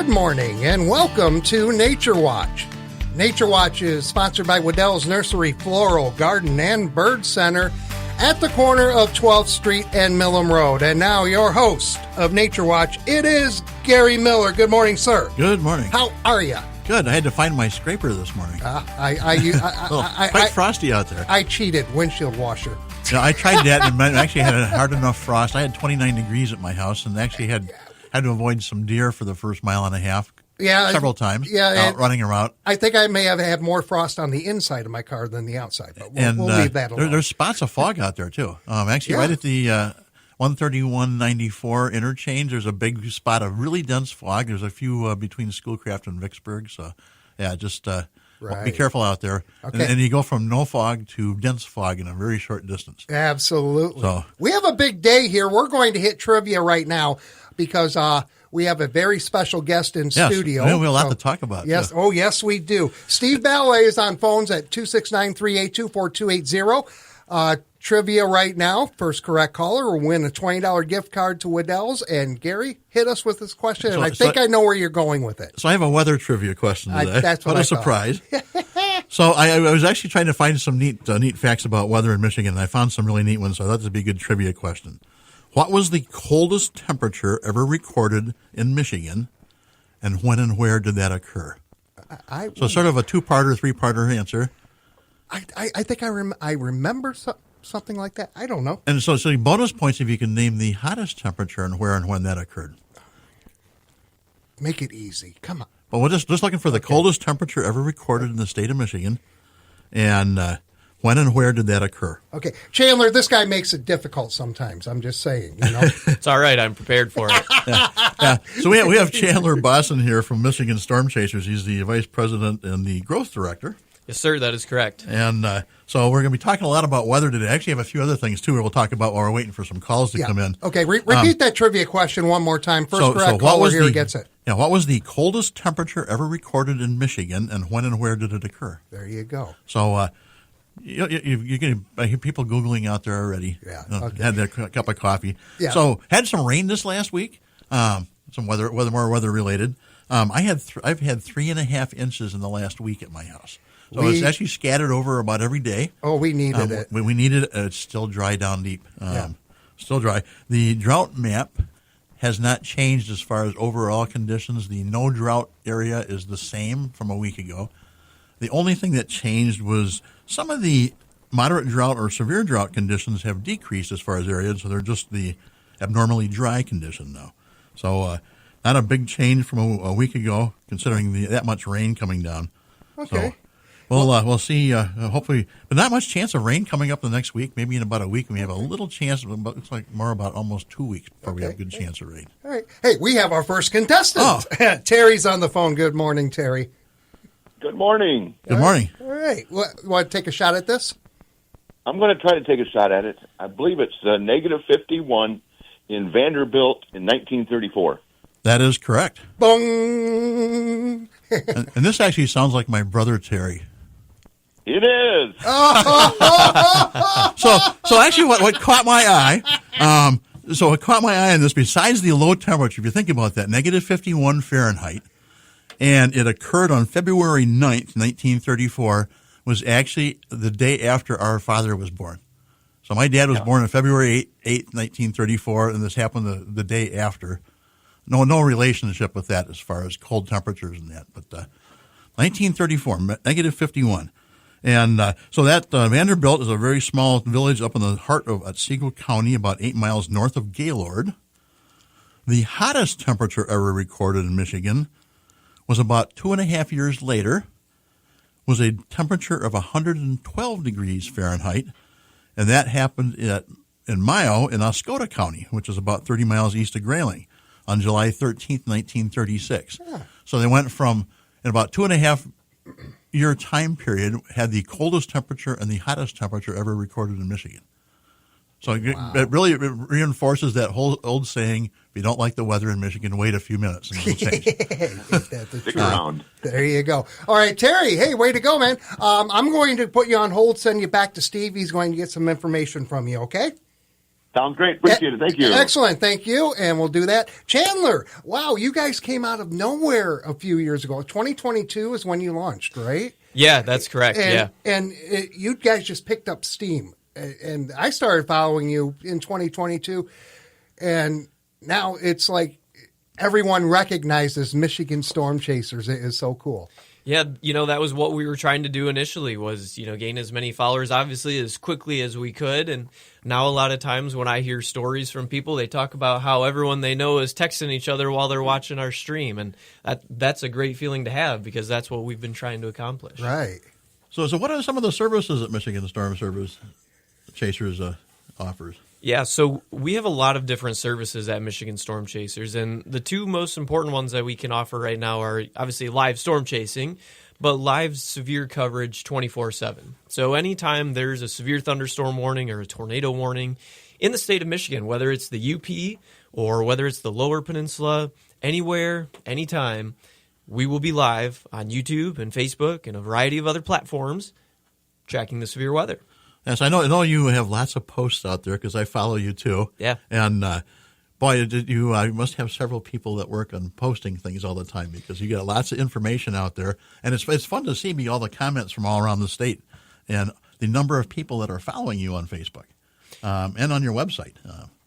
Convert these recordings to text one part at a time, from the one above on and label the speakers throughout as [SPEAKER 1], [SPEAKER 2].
[SPEAKER 1] Good morning and welcome to Nature Watch. Nature Watch is sponsored by Waddell's Nursery, Floral, Garden, and Bird Center at the corner of 12th Street and Millam Road. And now your host of Nature Watch, it is Gary Miller. Good morning, sir.
[SPEAKER 2] Good morning.
[SPEAKER 1] How are you?
[SPEAKER 2] Good. I had to find my scraper this morning.
[SPEAKER 1] Quite
[SPEAKER 2] frosty out there.
[SPEAKER 1] I cheated. Windshield washer.
[SPEAKER 2] Yeah, I tried that and actually had a hard enough frost. I had 29 degrees at my house and actually had to avoid some deer for the first mile and a half. Yeah, several times. Yeah, running around.
[SPEAKER 1] I think I may have had more frost on the inside of my car than the outside, but we'll leave that alone.
[SPEAKER 2] There's spots of fog out there too. Right at the 131-94 interchange, there's a big spot of really dense fog. There's a few between Schoolcraft and Vicksburg. So, just be careful out there. Okay. And you go from no fog to dense fog in a very short distance.
[SPEAKER 1] Absolutely. So, we have a big day here. We're going to hit trivia right now because we have a very special guest in studio.
[SPEAKER 2] We have a lot to talk about.
[SPEAKER 1] Yes. Too. Oh, yes, we do. Steve Ballet is on phones at 269-382-4280. Trivia right now. First correct caller will win a $20 gift card to Waddell's. And Gary, hit us with this question, and I think I know where you're going with it.
[SPEAKER 2] So I have a weather trivia question today.
[SPEAKER 1] That's what
[SPEAKER 2] a surprise. So I was actually trying to find some neat facts about weather in Michigan, and I found some really neat ones, so I thought this would be a good trivia question. What was the coldest temperature ever recorded in Michigan, and when and where did that occur? So sort of a two-parter, three-parter answer.
[SPEAKER 1] I think I remember something like that. I don't know.
[SPEAKER 2] And so bonus points if you can name the hottest temperature and where and when that occurred.
[SPEAKER 1] Make it easy. Come on.
[SPEAKER 2] Well, we're just looking for the coldest temperature ever recorded in the state of Michigan, and when and where did that occur?
[SPEAKER 1] Okay. Chandler, this guy makes it difficult sometimes. I'm just saying,
[SPEAKER 3] It's all right. I'm prepared for it.
[SPEAKER 2] Yeah. So we have Chandler Bos in here from Michigan Storm Chasers. He's the vice president and the growth director.
[SPEAKER 3] Yes, sir. That is correct.
[SPEAKER 2] And so we're going to be talking a lot about weather today. Actually, I have a few other things, too, we'll talk about while we're waiting for some calls to come in.
[SPEAKER 1] Okay. Repeat that trivia question one more time. First correct caller here gets it.
[SPEAKER 2] Yeah. What was the coldest temperature ever recorded in Michigan, and when and where did it occur?
[SPEAKER 1] There you go.
[SPEAKER 2] So you're getting people Googling out there already.
[SPEAKER 1] Yeah.
[SPEAKER 2] Had their cup of coffee.
[SPEAKER 1] Yeah.
[SPEAKER 2] So had some rain this last week. Some more weather related. I've had 3.5 inches in the last week at my house. So it's actually scattered over about every day.
[SPEAKER 1] Oh, we needed it.
[SPEAKER 2] We needed it. It's still dry down deep. Still dry. The drought map has not changed as far as overall conditions. The no drought area is the same from a week ago. The only thing that changed was some of the moderate drought or severe drought conditions have decreased as far as areas, so they're just the abnormally dry condition now. So not a big change from a week ago, considering that much rain coming down.
[SPEAKER 1] Okay.
[SPEAKER 2] So we'll see, hopefully, but not much chance of rain coming up the next week. Maybe in about a week we have a little chance, but it's like more about almost 2 weeks before we have a good chance of rain.
[SPEAKER 1] All right. Hey, we have our first contestant. Oh. Terry's on the phone. Good morning, Terry.
[SPEAKER 4] Good morning.
[SPEAKER 2] Good morning.
[SPEAKER 1] All right. Want to take a shot at this?
[SPEAKER 4] I'm going to try to take a shot at it. I believe it's negative 51 in Vanderbilt in 1934.
[SPEAKER 2] That is correct.
[SPEAKER 1] Bong!
[SPEAKER 2] and this actually sounds like my brother Terry.
[SPEAKER 4] It is.
[SPEAKER 2] So actually what caught my eye, what caught my eye on this, besides the low temperature, if you think about that, negative 51 Fahrenheit, and it occurred on February 9th, 1934, was actually the day after our father was born. So my dad was born on February 8th, 1934, and this happened the day after. No relationship with that as far as cold temperatures and that, but 1934, negative 51. And so that Vanderbilt is a very small village up in the heart of Otsego County, about 8 miles north of Gaylord. The hottest temperature ever recorded in Michigan was about 2.5 years later, was a temperature of 112 degrees Fahrenheit, and that happened in Mayo in Oscoda County, which is about 30 miles east of Grayling, on July 13th, 1936. Yeah. So they went from, in about 2.5 year time period, had the coldest temperature and the hottest temperature ever recorded in Michigan. So it really reinforces that whole old saying, if you don't like the weather in Michigan, wait a few minutes and it'll change.
[SPEAKER 4] Stick around.
[SPEAKER 1] There you go. All right, Terry, hey, way to go, man. I'm going to put you on hold, send you back to Steve. He's going to get some information from you, okay?
[SPEAKER 4] Sounds great. Appreciate it. Thank you.
[SPEAKER 1] Excellent. Thank you. And we'll do that. Chandler, wow, you guys came out of nowhere a few years ago. 2022 is when you launched, right?
[SPEAKER 3] Yeah, that's correct.
[SPEAKER 1] And you guys just picked up steam. And I started following you in 2022. And now it's like everyone recognizes Michigan Storm Chasers. It is so cool.
[SPEAKER 3] Yeah, that was what we were trying to do initially was, gain as many followers, obviously, as quickly as we could. And now a lot of times when I hear stories from people, they talk about how everyone they know is texting each other while they're watching our stream. And that's a great feeling to have because that's what we've been trying to accomplish.
[SPEAKER 1] Right.
[SPEAKER 2] So what are some of the services that Michigan Storm Chasers offers?
[SPEAKER 3] Yeah, so we have a lot of different services at Michigan Storm Chasers, and the two most important ones that we can offer right now are obviously live storm chasing, but live severe coverage 24/7. So anytime there's a severe thunderstorm warning or a tornado warning in the state of Michigan, whether it's the UP or whether it's the Lower Peninsula, anywhere, anytime, we will be live on YouTube and Facebook and a variety of other platforms tracking the severe weather.
[SPEAKER 2] Yes, I know you have lots of posts out there because I follow you too.
[SPEAKER 3] Yeah.
[SPEAKER 2] And boy, you must have several people that work on posting things all the time because you get lots of information out there. And it's fun to see all the comments from all around the state and the number of people that are following you on Facebook and on your website.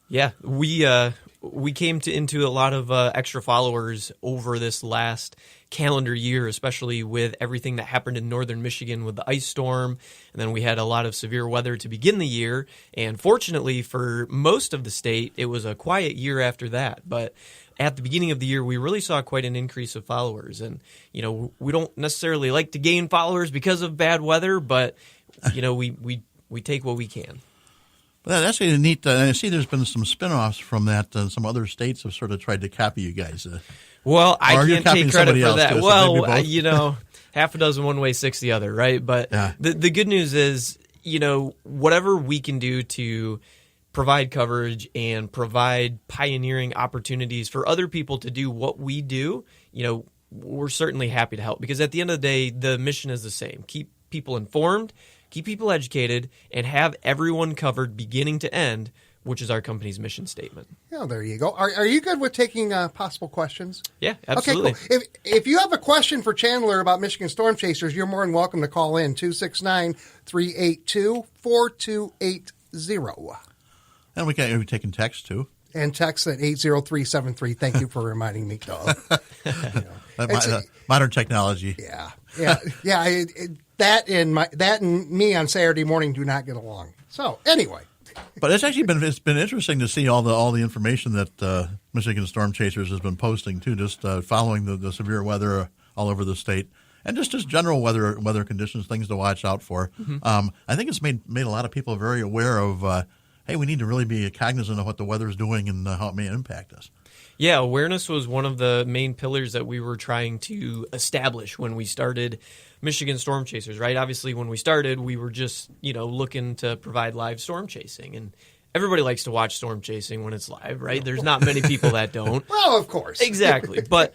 [SPEAKER 3] Yeah, we came into a lot of extra followers over this last calendar year, especially with everything that happened in northern Michigan with the ice storm. And then we had a lot of severe weather to begin the year. And fortunately for most of the state, it was a quiet year after that. But at the beginning of the year, we really saw quite an increase of followers. And, we don't necessarily like to gain followers because of bad weather, but, we take what we can.
[SPEAKER 2] Well, that's really neat. I see there's been some spin-offs from that. Some other states have sort of tried to copy you guys.
[SPEAKER 3] Well, I can't take credit for that.
[SPEAKER 2] Too,
[SPEAKER 3] well, half a dozen one way, six the other, right? But
[SPEAKER 2] yeah.
[SPEAKER 3] The good news is, whatever we can do to provide coverage and provide pioneering opportunities for other people to do what we do, we're certainly happy to help. Because at the end of the day, the mission is the same. Keep people informed, keep people educated, and have everyone covered beginning to end, which is our company's mission statement.
[SPEAKER 1] Oh, there you go. Are you good with taking possible questions?
[SPEAKER 3] Yeah, absolutely.
[SPEAKER 1] Okay, cool. If you have a question for Chandler about Michigan Storm Chasers, you're more than welcome to call in 269-382-4280.
[SPEAKER 2] And we can be taking text too.
[SPEAKER 1] And text at 80373. Thank you for reminding me, Doug.
[SPEAKER 2] Modern technology.
[SPEAKER 1] Yeah. That and me on Saturday morning do not get along. So anyway.
[SPEAKER 2] But it's been interesting to see all the information that Michigan Storm Chasers has been posting too, just following the severe weather all over the state and just general weather conditions, things to watch out for. Mm-hmm. I think it's made a lot of people very aware of. Hey, we need to really be cognizant of what the weather is doing and how it may impact us.
[SPEAKER 3] Yeah, awareness was one of the main pillars that we were trying to establish when we started Michigan Storm Chasers, right? Obviously, when we started, we were just, looking to provide live storm chasing. And everybody likes to watch storm chasing when it's live, right? There's not many people that don't.
[SPEAKER 1] Well, of course.
[SPEAKER 3] Exactly. But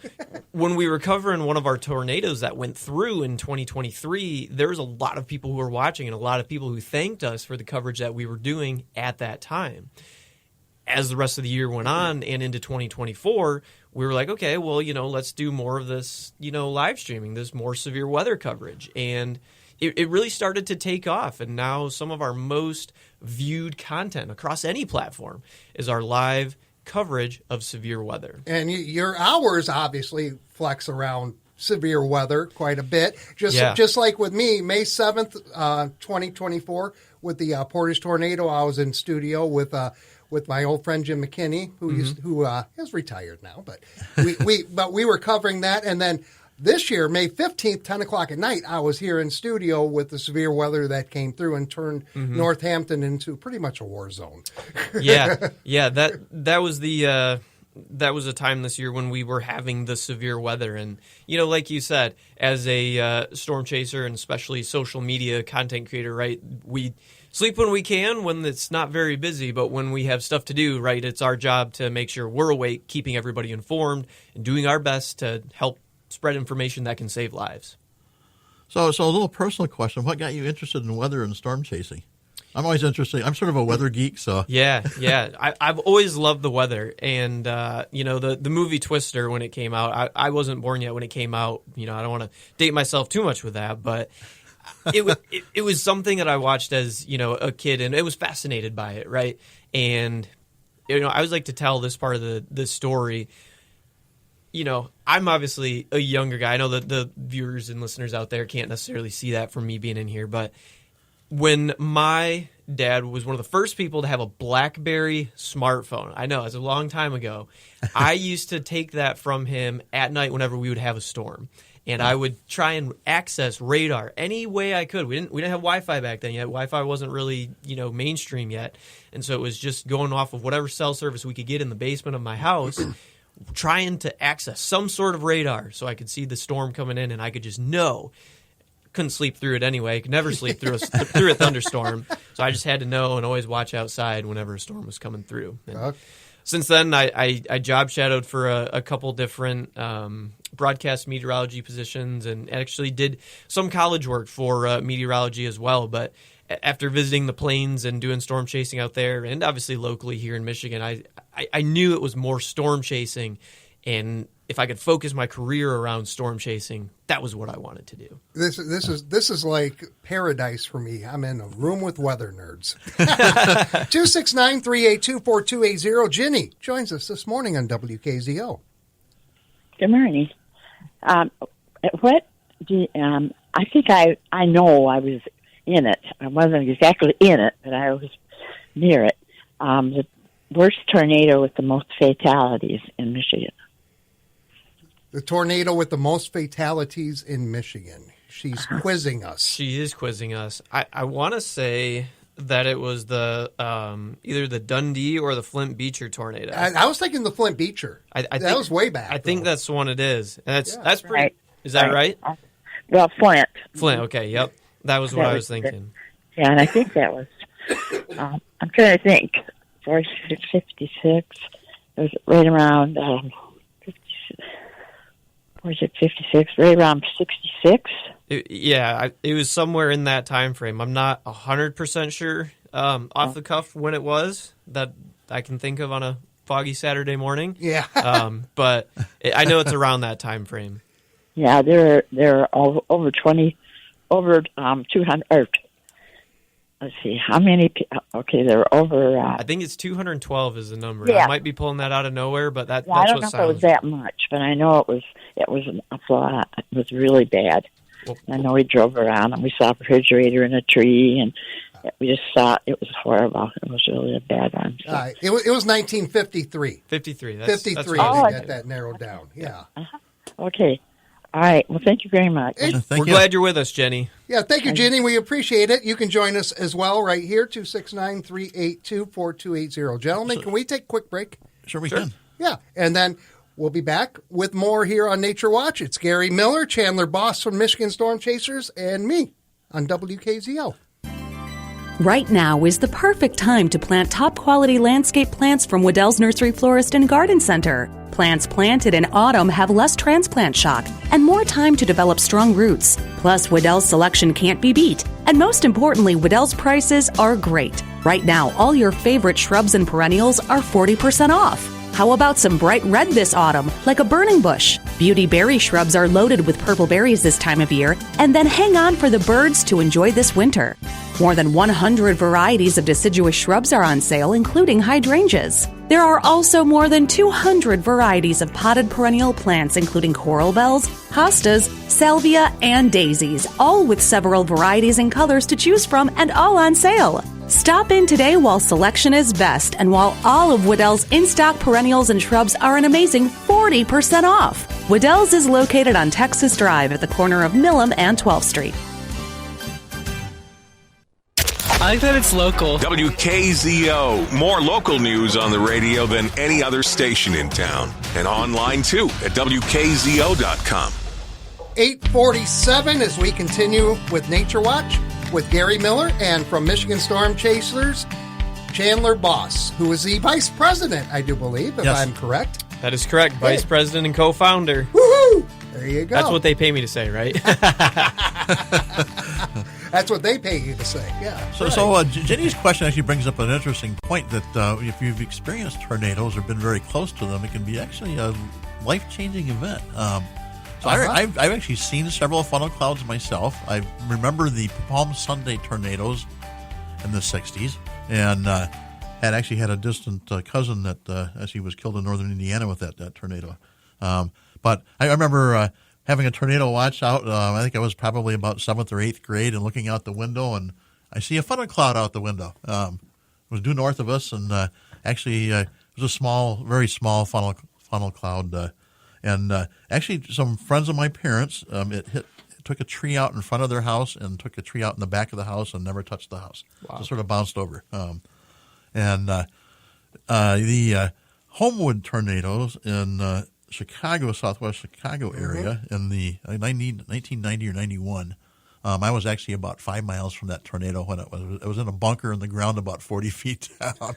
[SPEAKER 3] when we were covering one of our tornadoes that went through in 2023, there was a lot of people who were watching and a lot of people who thanked us for the coverage that we were doing at that time. As the rest of the year went on and into 2024, we were like, okay, well, let's do more of this, live streaming, this more severe weather coverage. And it really started to take off. And now some of our most viewed content across any platform is our live coverage of severe weather.
[SPEAKER 1] And your hours obviously flex around severe weather quite a bit. Just like with me, May 7th, 2024, with the Portage tornado, I was in studio with my old friend Jim McKinney, who is retired now, but we were covering that. And then this year, May 15th, 10 o'clock at night, I was here in studio with the severe weather that came through and turned Northampton into pretty much a war zone.
[SPEAKER 3] Yeah. That was that was a time this year when we were having the severe weather. And, like you said, as a storm chaser and especially social media content creator, right, we sleep when we can, when it's not very busy, but when we have stuff to do, right, it's our job to make sure we're awake, keeping everybody informed, and doing our best to help spread information that can save lives.
[SPEAKER 2] So a little personal question. What got you interested in weather and storm chasing? I'm always interested. I'm sort of a weather geek, so.
[SPEAKER 3] Yeah. I've always loved the weather. And, the movie Twister, when it came out, I wasn't born yet when it came out. I don't want to date myself too much with that, but it was something that I watched as, a kid, and I was fascinated by it, right? And, I always like to tell this part of the story. I'm obviously a younger guy. I know that the viewers and listeners out there can't necessarily see that from me being in here, but when my dad was one of the first people to have a BlackBerry smartphone, I know, it's a long time ago, I used to take that from him at night whenever we would have a storm. And I would try and access radar any way I could. We didn't have Wi-Fi back then yet. Wi-Fi wasn't really, mainstream yet. And so it was just going off of whatever cell service we could get in the basement of my house, trying to access some sort of radar so I could see the storm coming in and I could just know. Couldn't sleep through it anyway. Could never sleep through a thunderstorm. So I just had to know and always watch outside whenever a storm was coming through. And since then, I job shadowed for a couple different broadcast meteorology positions and actually did some college work for meteorology as well. But after visiting the plains and doing storm chasing out there, and obviously locally here in Michigan, I knew it was more storm chasing. And if I could focus my career around storm chasing, that was what I wanted to do.
[SPEAKER 1] This is like paradise for me. I'm in a room with weather nerds. 269-382-4280. Ginny joins us this morning on WKZO.
[SPEAKER 5] Good morning. I think I know I was in it. I wasn't exactly in it, but I was near it. The worst tornado with the most fatalities in Michigan.
[SPEAKER 1] The tornado with the most fatalities in Michigan. She's quizzing us.
[SPEAKER 3] She is quizzing us. I want to say that it was the either the Dundee or the Flint Beecher tornado.
[SPEAKER 1] I was thinking the Flint Beecher.
[SPEAKER 3] I think,
[SPEAKER 1] that was way back.
[SPEAKER 3] I think that's the one it is. And that's pretty.
[SPEAKER 5] Right.
[SPEAKER 3] Is that right?
[SPEAKER 5] Well, Flint.
[SPEAKER 3] Flint. Okay. Yep. That was what I was thinking.
[SPEAKER 5] Yeah, and I think that was. I'm trying to think. 56. It was right around. 56? Right around 66.
[SPEAKER 3] It was somewhere in that time frame. I'm not 100% sure off the cuff when it was that I can think of on a foggy Saturday morning.
[SPEAKER 1] Yeah.
[SPEAKER 3] But I know it's around that time frame.
[SPEAKER 5] Yeah, there are over 200. Let's see, how many? Okay, there are over.
[SPEAKER 3] I think it's 212 is the number.
[SPEAKER 5] Yeah.
[SPEAKER 3] I might be pulling that out of nowhere, but that's
[SPEAKER 5] I don't
[SPEAKER 3] what
[SPEAKER 5] know if it was that much, but I know it was a lot. It was really bad.
[SPEAKER 3] Well,
[SPEAKER 5] I know we drove around and we saw a refrigerator in a tree, and we just saw it was horrible. It was really a bad one. So.
[SPEAKER 1] It was 1953.
[SPEAKER 3] 53.
[SPEAKER 1] 53
[SPEAKER 3] that's
[SPEAKER 1] to
[SPEAKER 3] right.
[SPEAKER 1] get that narrowed down. Yeah.
[SPEAKER 5] Okay. All right. Well, thank you very much.
[SPEAKER 3] We're glad you're with us, Jenny.
[SPEAKER 1] Yeah, thank you, Jenny. We appreciate it. You can join us as well right here, 269-382-4280. Gentlemen, can we take a quick break?
[SPEAKER 2] Sure we can.
[SPEAKER 1] Yeah, and then we'll be back with more here on Nature Watch. It's Gary Miller, Chandler Bos from Michigan Storm Chasers, and me on WKZO.
[SPEAKER 6] Right now is the perfect time to plant top-quality landscape plants from Waddell's Nursery Florist and Garden Center. Plants planted in autumn have less transplant shock and more time to develop strong roots. Plus, Waddell's selection can't be beat. And most importantly, Waddell's prices are great. Right now, all your favorite shrubs and perennials are 40% off. How about some bright red this autumn, like a burning bush? Beauty berry shrubs are loaded with purple berries this time of year, and then hang on for the birds to enjoy this winter. More than 100 varieties of deciduous shrubs are on sale, including hydrangeas. There are also more than 200 varieties of potted perennial plants, including coral bells, hostas, salvia, and daisies, all with several varieties and colors to choose from and all on sale. Stop in today while selection is best and while all of Waddell's in-stock perennials and shrubs are an amazing 40% off. Waddell's is located on Texas Drive at the corner of Millam and 12th Street.
[SPEAKER 7] I like that it's local.
[SPEAKER 8] WKZO. More local news on the radio than any other station in town. And online, too, at WKZO.com.
[SPEAKER 1] 8:47 as we continue with Nature Watch with Gary Miller and from Michigan Storm Chasers, Chandler Bos, who is the vice president, I do believe, if I'm correct.
[SPEAKER 3] That is correct. Vice president and co-founder.
[SPEAKER 1] Woohoo! There you go.
[SPEAKER 3] That's what they pay me to say, right?
[SPEAKER 1] That's what they pay you to say. Yeah.
[SPEAKER 2] So Jenny's question actually brings up an interesting point that if you've experienced tornadoes or been very close to them, it can be actually a life-changing event. I've actually seen several funnel clouds myself. I remember the Palm Sunday tornadoes in the 60s, and had a distant cousin that actually was killed in northern Indiana with that tornado. But I remember having a tornado watch out. I think I was probably about 7th or 8th grade and looking out the window, and I see a funnel cloud out the window. It was due north of us, and it was a very small funnel cloud. And actually, some friends of my parents, it took a tree out in front of their house and took a tree out in the back of the house and never touched the house. Wow. Just sort of bounced over. The Homewood tornadoes in Chicago, southwest Chicago area in the 1990 or 91. I was actually about 5 miles from that tornado when it was in a bunker in the ground about 40 feet down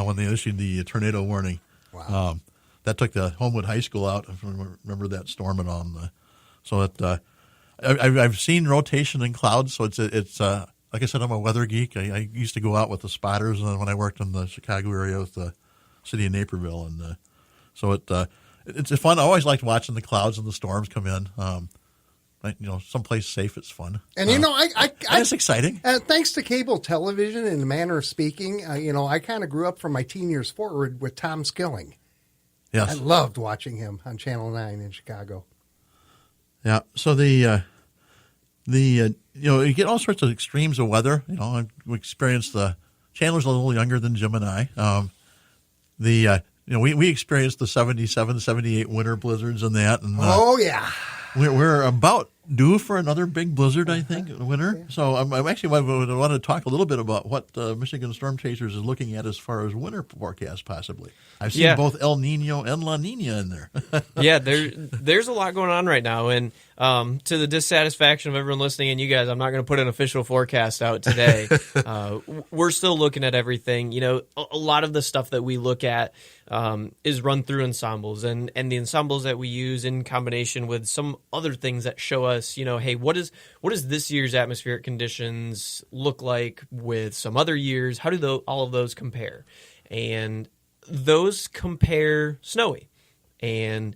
[SPEAKER 2] when they issued the tornado warning.
[SPEAKER 1] Wow.
[SPEAKER 2] That took the Homewood High School out. If you remember that storm and on. I've seen rotation in clouds. So it's like I said, I'm a weather geek. I used to go out with the spotters when I worked in the Chicago area with the city of Naperville, and it's fun. I always liked watching the clouds and the storms come in. Someplace safe, it's fun.
[SPEAKER 1] And
[SPEAKER 2] it's exciting.
[SPEAKER 1] Thanks to cable television, in the manner of speaking, I kind of grew up from my teen years forward with Tom Skilling.
[SPEAKER 2] Yes.
[SPEAKER 1] I loved watching him on Channel 9 in Chicago.
[SPEAKER 2] Yeah. So you get all sorts of extremes of weather. We experienced Chandler's a little younger than Jim and I. We experienced the 77, 78 winter blizzards and that. And,
[SPEAKER 1] yeah.
[SPEAKER 2] We're about due for another big blizzard, I think, in the winter. So I actually want to talk a little bit about what Michigan Storm Chasers is looking at as far as winter forecast, possibly. I've seen both El Nino and La Nina in there.
[SPEAKER 3] Yeah, there's a lot going on right now. And to the dissatisfaction of everyone listening and you guys, I'm not going to put an official forecast out today. We're still looking at everything. A lot of the stuff that we look at is run through ensembles. And the ensembles that we use in combination with some other things that show us, hey, what does this year's atmospheric conditions look like with some other years? How do all of those compare? And those compare snowy. And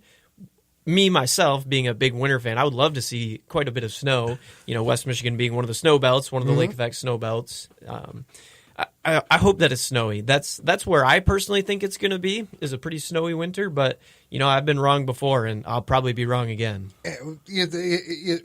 [SPEAKER 3] me, myself, being a big winter fan, I would love to see quite a bit of snow. West Michigan being one of the snow belts, one of the lake effect snow belts. I hope that it's snowy. That's where I personally think it's going to be, is a pretty snowy winter. But, I've been wrong before, and I'll probably be wrong again.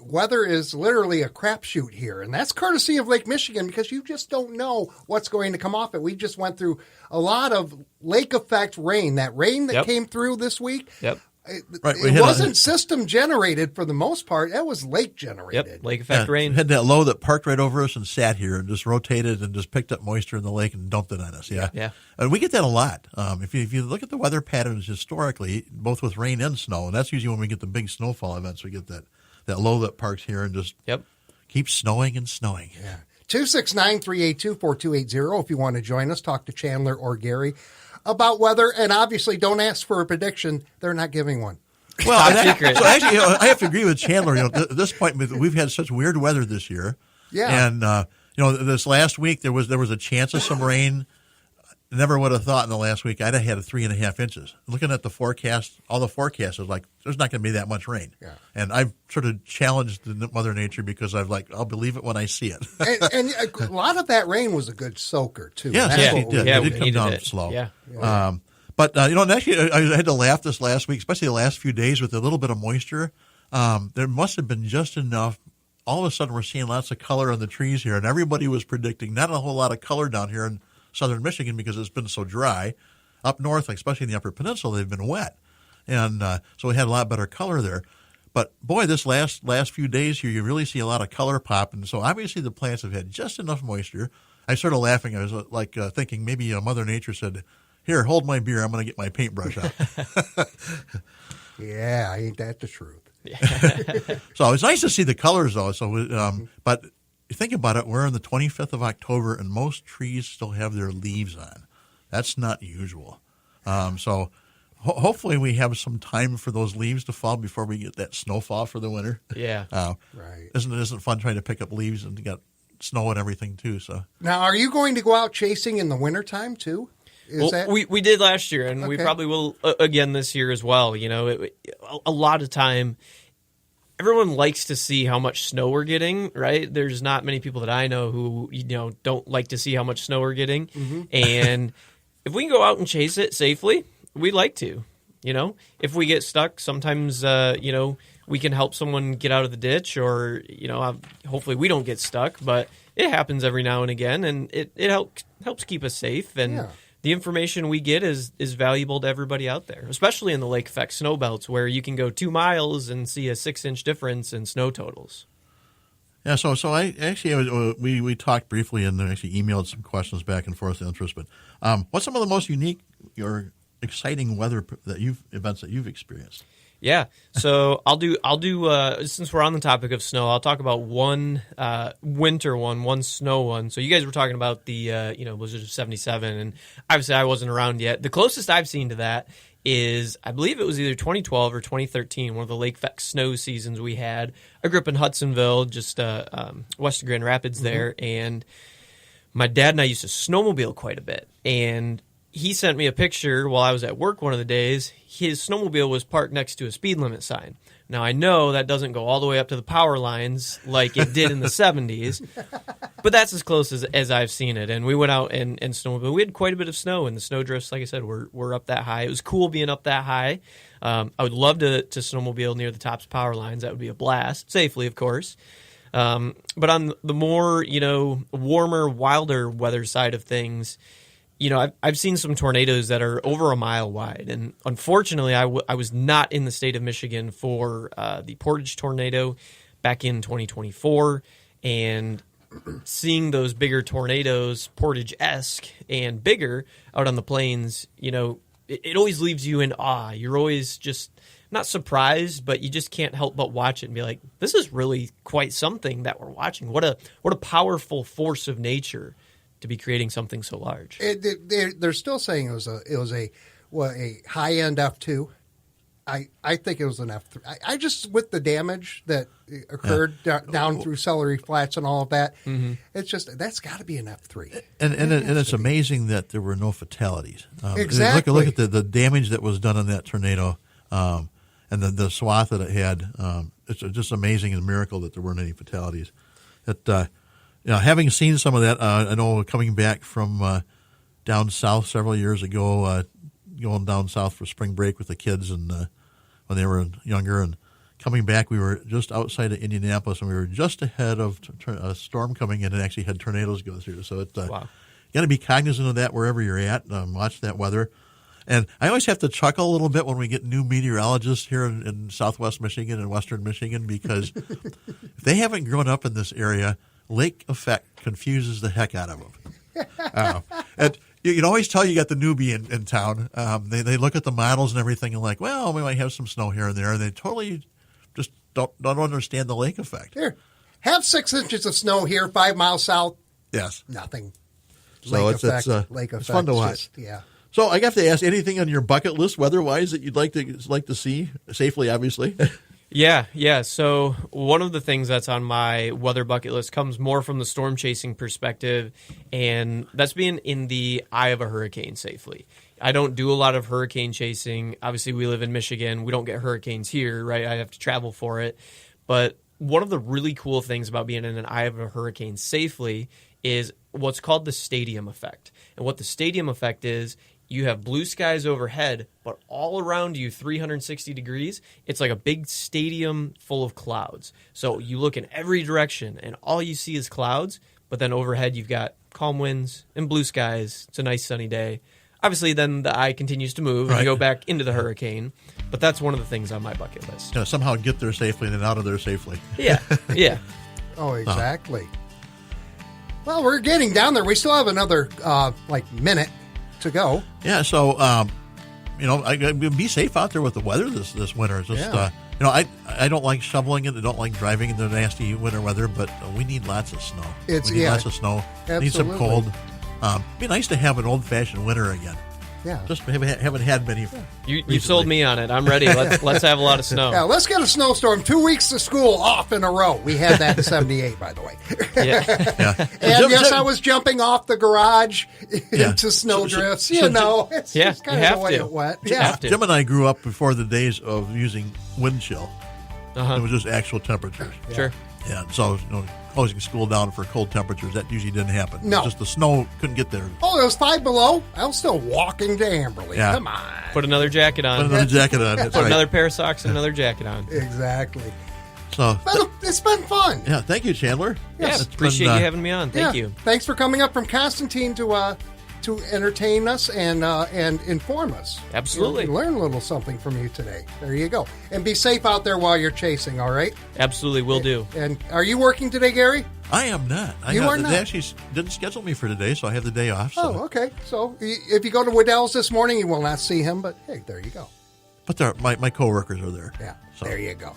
[SPEAKER 1] Weather is literally a crapshoot here, and that's courtesy of Lake Michigan because you just don't know what's going to come off it. We just went through a lot of lake effect rain. That rain that came through this week.
[SPEAKER 3] Yep.
[SPEAKER 1] It wasn't system generated for the most part. It was lake generated.
[SPEAKER 3] Yep, lake effect rain.
[SPEAKER 2] Had that low that parked right over us and sat here and just rotated and just picked up moisture in the lake and dumped it on us. Yeah. And we get that a lot. If you look at the weather patterns historically, both with rain and snow, and that's usually when we get the big snowfall events, we get that low that parks here and just keeps snowing and snowing.
[SPEAKER 1] Yeah. 269-382-4280 if you want to join us, talk to Chandler or Gary about weather, and obviously don't ask for a prediction. They're not giving one.
[SPEAKER 2] Well, actually, I have to agree with Chandler. At this point, we've had such weird weather this year.
[SPEAKER 1] Yeah.
[SPEAKER 2] And, this last week, there was a chance of some rain. Never would have thought in the last week I'd have had 3.5 inches. Looking at the forecast, all the forecasts was like, there's not going to be that much rain. Yeah. And I've sort of challenged Mother Nature because I'll believe it when I see it.
[SPEAKER 1] and a lot of that rain was a good soaker, too.
[SPEAKER 2] Yes, it did. It did come down slow.
[SPEAKER 3] Yeah.
[SPEAKER 2] But actually, I had to laugh this last week, especially the last few days with a little bit of moisture. There must have been just enough. All of a sudden, we're seeing lots of color on the trees here, and everybody was predicting not a whole lot of color down here in southern Michigan because it's been so dry. Up north, especially in the Upper Peninsula, they've been wet. And so we had a lot better color there. But, boy, this last few days here, you really see a lot of color pop. And so obviously the plants have had just enough moisture. I started laughing. I was thinking maybe Mother Nature said, here, hold my beer. I'm going to get my paintbrush out.
[SPEAKER 1] Yeah, ain't that the truth?
[SPEAKER 2] So it's nice to see the colors, though. So, but you think about it, we're on the 25th of October, and most trees still have their leaves on. That's not usual. So hopefully we have some time for those leaves to fall before we get that snowfall for the winter.
[SPEAKER 3] Yeah.
[SPEAKER 1] Right.
[SPEAKER 2] Isn't it fun trying to pick up leaves and get snow and everything too. So
[SPEAKER 1] Now, are you going to go out chasing in the wintertime too?
[SPEAKER 3] We did last year, and we
[SPEAKER 1] Okay.
[SPEAKER 3] probably will again this year as well. You know, a lot of time, everyone likes to see how much snow we're getting, right? There's not many people that I know who, don't like to see how much snow we're getting.
[SPEAKER 1] Mm-hmm.
[SPEAKER 3] And if we can go out and chase it safely, we'd like to. If we get stuck, sometimes, we can help someone get out of the ditch, or, hopefully we don't get stuck, but it happens every now and again, and it helps keep us safe. And
[SPEAKER 1] Yeah.
[SPEAKER 3] the information we get is valuable to everybody out there, especially in the lake effect snow belts, where you can go 2 miles and see a 6-inch difference in snow totals.
[SPEAKER 2] yeah, so I actually we talked briefly and actually emailed some questions back and forth to interest. But what's some of the most unique or exciting weather events that you've experienced?
[SPEAKER 3] Yeah, so I'll do. Since we're on the topic of snow, I'll talk about one winter one snow one. So you guys were talking about the blizzard of '77, and obviously I wasn't around yet. The closest I've seen to that is, I believe it was either 2012 or 2013, one of the lake effect snow seasons we had. I grew up in Hudsonville, just west of Grand Rapids there, and my dad and I used to snowmobile quite a bit, and he sent me a picture while I was at work one of the days. His snowmobile was parked next to a speed limit sign. Now, I know that doesn't go all the way up to the power lines like it did in the 70s, but that's as close as I've seen it. And we went out and snowmobile. We had quite a bit of snow, and the snow drifts, like I said, were up that high. It was cool being up that high. I would love to snowmobile near the tops power lines. That would be a blast, safely, of course. But on the more, warmer, wilder weather side of things, I've seen some tornadoes that are over a mile wide, and unfortunately, I was not in the state of Michigan for the Portage tornado back in 2024, and seeing those bigger tornadoes, Portage-esque and bigger, out on the plains, it always leaves you in awe. You're always just not surprised, but you just can't help but watch it and be like, this is really quite something that we're watching. What a powerful force of nature to be creating something so large.
[SPEAKER 1] They're still saying it was a high end F2. I think it was an F3. I just, with the damage that occurred down through Celery Flats and all of that, it's just, that's got to be an F3.
[SPEAKER 2] And it's amazing that there were no fatalities.
[SPEAKER 1] Exactly.
[SPEAKER 2] Look at the damage that was done in that tornado, and the swath that it had. It's just amazing and a miracle that there weren't any fatalities. Having seen some of that, I know coming back from down south several years ago, going down south for spring break with the kids, and when they were younger, and coming back, we were just outside of Indianapolis, and we were just ahead of a storm coming in, and actually had tornadoes go through. So you got to be cognizant of that wherever you're at. Watch that weather. And I always have to chuckle a little bit when we get new meteorologists here in southwest Michigan and western Michigan, because if they haven't grown up in this area, lake effect confuses the heck out of them. And you can always tell you got the newbie in town. They look at the models and everything and like, well, we might have some snow here and there. And they totally just don't understand the lake effect.
[SPEAKER 1] Here, have 6 inches of snow here, 5 miles south.
[SPEAKER 2] Yes.
[SPEAKER 1] Nothing.
[SPEAKER 2] So
[SPEAKER 1] Lake
[SPEAKER 2] it's fun to watch.
[SPEAKER 1] Yeah.
[SPEAKER 2] So I have to ask, anything on your bucket list weather-wise that you'd like to see safely, obviously?
[SPEAKER 3] Yeah. So one of the things that's on my weather bucket list comes more from the storm chasing perspective, and that's being in the eye of a hurricane safely. I don't do a lot of hurricane chasing. Obviously, we live in Michigan. We don't get hurricanes here, right? I have to travel for it. But one of the really cool things about being in an eye of a hurricane safely is what's called the stadium effect. And what the stadium effect is, you have blue skies overhead, but all around you, 360 degrees, it's like a big stadium full of clouds. So you look in every direction, and all you see is clouds, but then overhead you've got calm winds and blue skies. It's a nice sunny day. Obviously, then the eye continues to move and you go back into the hurricane, but that's one of the things on my bucket list.
[SPEAKER 2] Somehow get there safely and then out of there safely.
[SPEAKER 3] Yeah.
[SPEAKER 1] Oh, exactly. Well, we're getting down there. We still have another, minute to go.
[SPEAKER 2] Yeah, so be safe out there with the weather this winter. Just I don't like shoveling it. I don't like driving in the nasty winter weather, but we need lots of snow. We need lots of snow.
[SPEAKER 1] Absolutely.
[SPEAKER 2] Need some cold. It'd be nice to have an old fashioned winter again.
[SPEAKER 1] Yeah.
[SPEAKER 2] Just haven't had many.
[SPEAKER 3] You sold me on it. I'm ready. Let's have a lot of snow.
[SPEAKER 1] Yeah, let's get a snowstorm. 2 weeks of school off in a row. We had that in 78, by the way.
[SPEAKER 3] Yeah.
[SPEAKER 1] And yes, I was jumping off the garage into snowdrifts. It's just kind of the way it went.
[SPEAKER 2] Jim and I grew up before the days of using wind chill.
[SPEAKER 3] Uh-huh.
[SPEAKER 2] It was just actual temperatures.
[SPEAKER 3] Sure.
[SPEAKER 2] Yeah, so closing school down for cold temperatures, that usually didn't happen.
[SPEAKER 1] No.
[SPEAKER 2] Just the snow couldn't get there.
[SPEAKER 1] Oh, it was 5 below. I was still walking to Amberley.
[SPEAKER 2] Yeah.
[SPEAKER 1] Come on.
[SPEAKER 3] Put another jacket on.
[SPEAKER 2] Put another jacket on. That's
[SPEAKER 3] Put
[SPEAKER 2] right.
[SPEAKER 3] another pair of socks and another jacket on.
[SPEAKER 1] Exactly.
[SPEAKER 2] So
[SPEAKER 1] But it's been fun.
[SPEAKER 2] yeah, thank you, Chandler.
[SPEAKER 3] Yes,
[SPEAKER 2] It's
[SPEAKER 3] appreciate
[SPEAKER 2] been,
[SPEAKER 3] you having me on. Thank
[SPEAKER 1] Yeah.
[SPEAKER 3] you.
[SPEAKER 1] Thanks for coming up from Constantine to entertain us and inform us.
[SPEAKER 3] Absolutely.
[SPEAKER 1] We learn a little something from you today. There you go. And be safe out there while you're chasing, all right?
[SPEAKER 3] Absolutely, will do.
[SPEAKER 1] And are you working today, Gary?
[SPEAKER 2] I am not.
[SPEAKER 1] You are not?
[SPEAKER 2] They actually didn't schedule me for today, so I have the day off. So.
[SPEAKER 1] Oh, okay. So if you go to Waddell's this morning, you will not see him, but hey, there you go.
[SPEAKER 2] But my coworkers are there.
[SPEAKER 1] Yeah,
[SPEAKER 2] So.
[SPEAKER 1] there you go.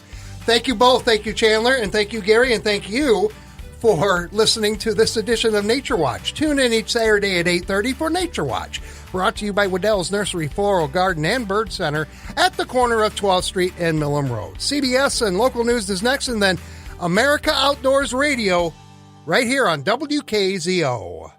[SPEAKER 1] Thank you both. Thank you, Chandler, and thank you, Gary, and thank you for listening to this edition of Nature Watch. Tune in each Saturday at 8:30 for Nature Watch, brought to you by Waddell's Nursery, Floral Garden, and Bird Center at the corner of 12th Street and Millam Road. CBS and local news is next, and then America Outdoors Radio right here on WKZO.